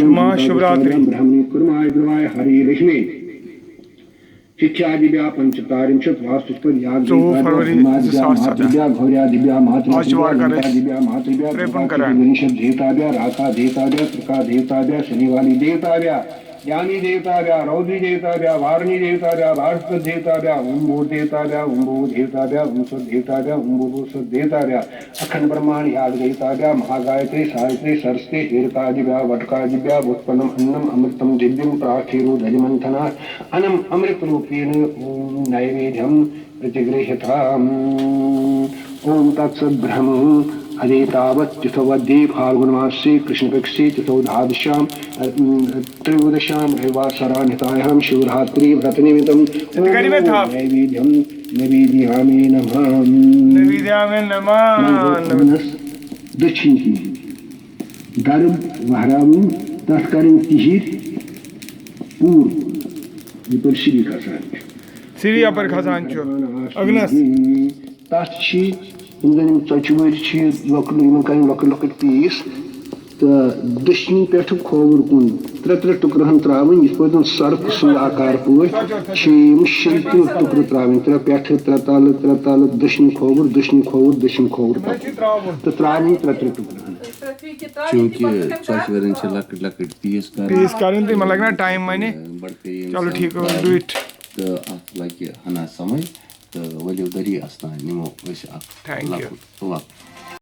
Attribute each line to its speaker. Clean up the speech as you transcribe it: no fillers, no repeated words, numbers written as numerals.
Speaker 1: महाशिवरात्रि शिक्षादिव्या पंचतारिंशत् वास्तुस्पद
Speaker 2: फरवरी
Speaker 1: 2017 शनिवारी देवताव्या ज्ञानी देवताव्या रौद्री देवताव्या वारणी देवताव्या भारस्पत देवताव्या उम्बो देवताव्या उम्बो देवताव्या उम्सद देवताव्या उम्बोसद देवताव्या अखंड ब्रह्मांड याद देवताव्या महागायत्री सावित्री सरस्वती हेरकादिव्या वटकादिव्या उत्पन्नम अन्नम अमृतम दिव्यम प्राखिरो धरिमंथना अनम अमृत रूपेण ओम नैवेद्यम प्रतिगृह्यताम् ओम तत्सत् ब्रह्म हरे तावत् तिथवद्ये फाल्गुनमासे कृष्णपक्षे तिथौधादश्यां त्रयोदश्यां रविवासरान्वितायां शिवरात्रि व्रतनिमित्तं नैवेद्यं नैवेद्यामि नमः दक्षिण की गर्म वहरावुन तथ करें तिहिर पूर्व यपर श्री खसान
Speaker 2: सिरी अपर खसान अग्नस
Speaker 1: तथ tzachwari lokal पीस तो दक्षिण पे खोवर कुन त्रे टुकरहन त्रावन इस पे सर्फ सु आकार पे शिल टुकर त्रावन त्रे पे त्रे ताल दक्षिण खोवर तो त्रावन त्रे टुकरहन
Speaker 3: चूंकि tzachwari लकट पीस
Speaker 2: करें तो मतलब ना टाइम मैंने चलो ठीक हो डू इट
Speaker 3: तो अत लगे हना समय तो वलियो दरी अस्तान निमो
Speaker 2: Thank you.